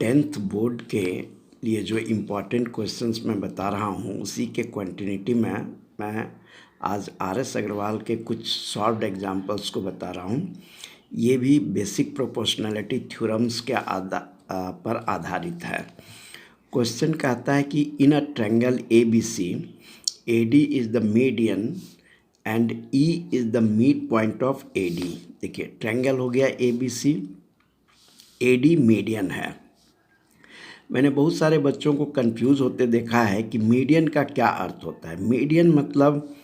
10th board के लिए जो इम्पॉर्टेंट क्वेश्चंस मैं बता रहा हूँ उसी के क्वांटिटी में मैं आज RS अग्रवाल के कुछ सॉल्व्ड एग्जांपल्स को बता रहा हूँ। ये भी बेसिक प्रोपोर्शनैलिटी थ्योरम्स के पर आधारित है। क्वेश्चन कहता है कि in a triangle ABC AD is the median and E is the mid point of AD। देखिए ट्रायंगल हो गया ABC, AD मीडियन है। मैंने बहुत सारे बच्चों को कंफ्यूज होते देखा है कि मीडियन का क्या अर्थ होता है। मीडियन मतलब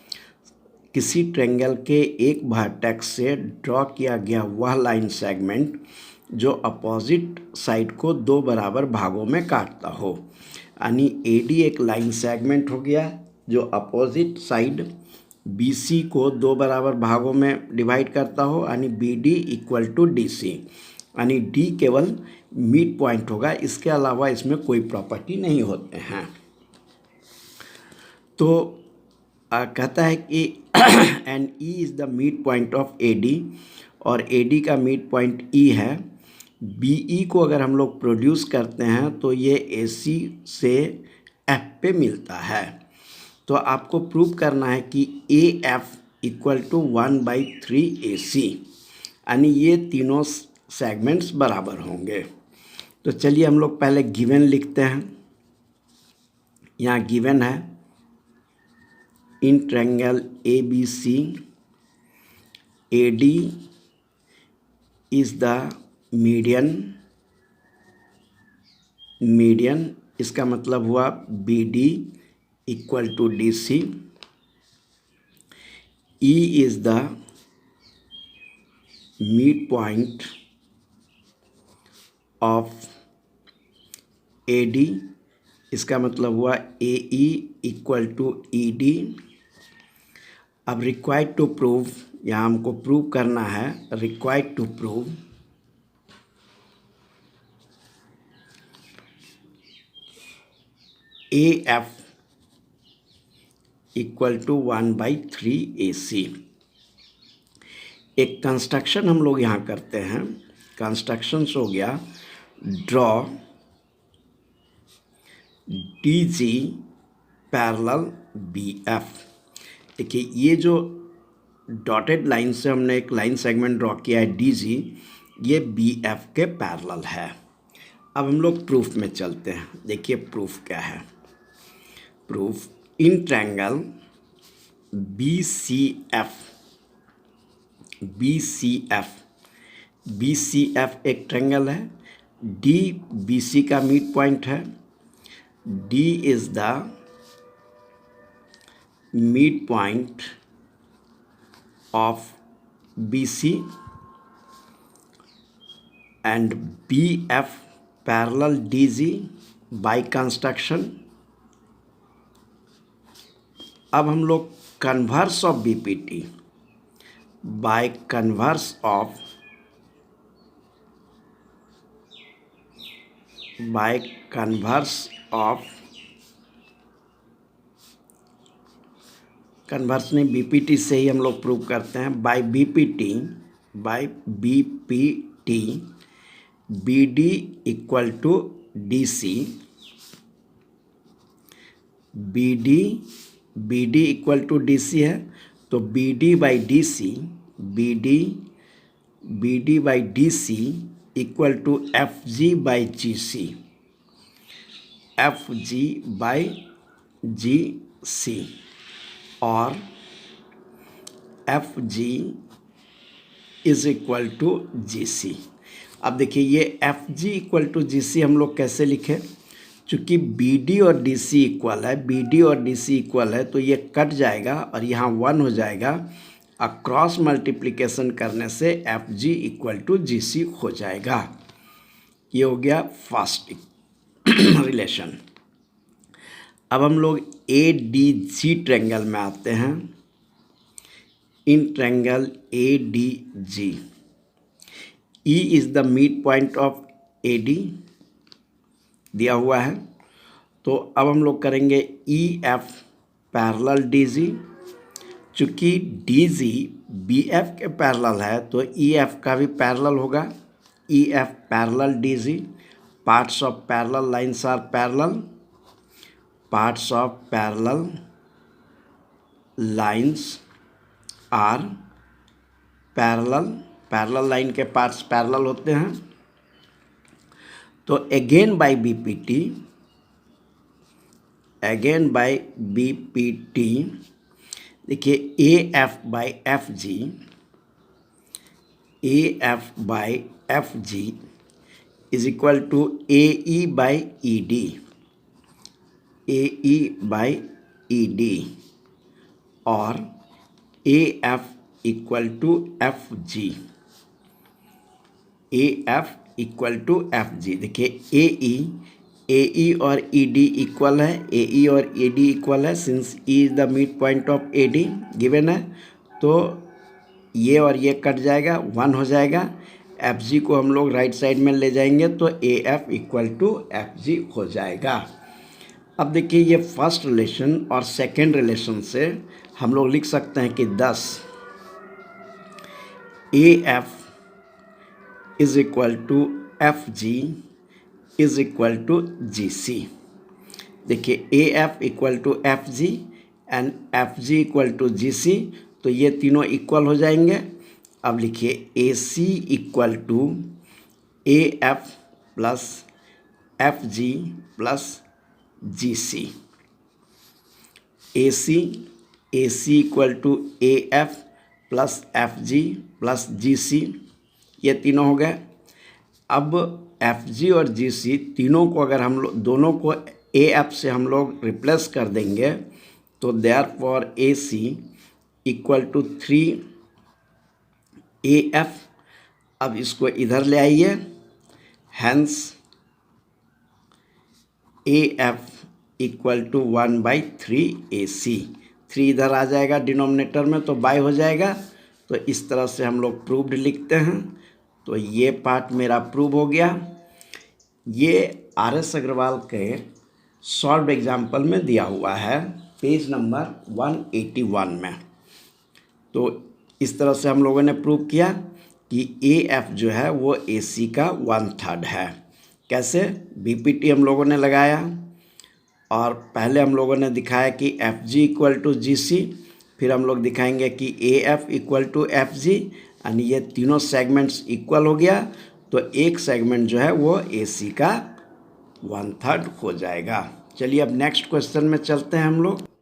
किसी ट्रायंगल के एक वर्टेक्स से ड्रॉ किया गया वह लाइन सेगमेंट जो अपोजिट साइड को दो बराबर भागों में काटता हो। यानी AD एक लाइन सेगमेंट हो गया जो अपोजिट साइड BC को दो बराबर भागों में डिवाइड करता हो, यानी BD इक्वल टू DC, यानी D केवल मिड पॉइंट होगा, इसके अलावा इसमें कोई प्रॉपर्टी नहीं होते हैं। तो कहता है कि and E is the mid point of AD और AD का मिड पॉइंट E है। BE को अगर हम लोग प्रोड्यूस करते हैं तो ये AC से F पे मिलता है। तो आपको प्रूव करना है कि AF इक्वल टू 1/3 AC, यानी ये तीनों सेगमेंट्स बराबर होंगे। तो चलिए हम लोग पहले गिवन लिखते हैं। यहाँ गिवन है in triangle ABC AD is the median, इसका मतलब हुआ BD equal to DC, E is the mid point of AD, इसका मतलब हुआ AE इक्वल टू ED। अब रिक्वायर्ड टू प्रूव, यहाँ हमको प्रूव करना है, required to prove AF equal to 1/3 AC। एक कंस्ट्रक्शन हम लोग यहाँ करते हैं। कंस्ट्रक्शंस हो गया ड्रॉ DG पैरेलल BF। देखिए ये जो डॉटेड लाइन से हमने एक लाइन सेगमेंट ड्रॉ किया है DG, ये BF के पैरेलल है। अब हम लोग प्रूफ में चलते हैं। देखिए प्रूफ क्या है। प्रूफ इन ट्रायंगल BCF एक ट्रायंगल है। D BC का मिड पॉइंट है। D is the mid point of BC and BF parallel DG by construction. अब हम लोग converse of BPT by converse of converse नहीं, BPT से ही हम लोग प्रूव करते हैं। By BPT BD equal to DC, BD equal to DC है, तो BD by DC equal to FG by GC और FG is equal to GC। अब देखिए ये FG इक्वल टू GC हम लोग कैसे लिखें, चूँकि BD और DC इक्वल है तो ये कट जाएगा और यहाँ 1 हो जाएगा। क्रॉस मल्टीप्लिकेशन करने से FG इक्वल टू GC हो जाएगा। ये हो गया फर्स्ट रिलेशन। अब हम लोग ADG ट्रायंगल में आते हैं। In triangle ADG E is the mid point of AD दिया हुआ है। तो अब हम लोग करेंगे EF पैरेलल DG। चूँकि DG BF के पैरेलल है तो EF का भी पैरेलल होगा, EF parallel DG parts of parallel lines are parallel, parts of parallel lines are parallel, parallel line के पार्ट्स पैरेलल होते हैं। तो अगेन बाय बीपीटी देखिए A F by F G is equal to A E by E D और A F equal to F G, देखिए A E और E D equal है, equal है since E is the mid point of A D given है, तो ये और ये कट जाएगा, 1 हो जाएगा। एफ जी को हम लोग राइट साइड में ले जाएंगे तो A F equal to F G हो जाएगा। अब देखिए ये फर्स्ट रिलेशन और सेकेंड रिलेशन से हम लोग लिख सकते हैं कि 10 A F is equal to F G is equal to G C. देखिए A F equal to F G and F G equal to G C, तो ये तीनों इक्वल हो जाएंगे। अब लिखिए A C equal to A F plus F G plus G C. A C equal to A F plus F G plus G C, ये तीनों हो गए। अब एफ जी और जी सी तीनों को अगर हम लोग दोनों को ए एफ से हम लोग रिप्लेस कर देंगे तो therefore A C equal to 3 A F. अब इसको इधर ले आइए, hence A F equal to 1/3 A C. 3 इधर आ जाएगा डिनोमिनेटर में तो बाय हो जाएगा। तो इस तरह से हम लोग प्रूव्ड लिखते हैं। तो ये पार्ट मेरा प्रूव हो गया। ये आर.एस. अग्रवाल के सॉल्व एग्जाम्पल में दिया हुआ है पेज नंबर 181 में। तो इस तरह से हम लोगों ने प्रूव किया कि ए एफ जो है वो ए सी का 1/3 है। कैसे? बीपीटी हम लोगों ने लगाया और पहले हम लोगों ने दिखाया कि F G equal to G C, फिर हम लोग दिखाएंगे कि A F equal to F G, यानी ये तीनों सेगमेंट्स इक्वल हो गया तो एक सेगमेंट जो है वो ए सी का 1/3 हो जाएगा। चलिए अब नेक्स्ट क्वेश्चन में चलते हैं हम लोग।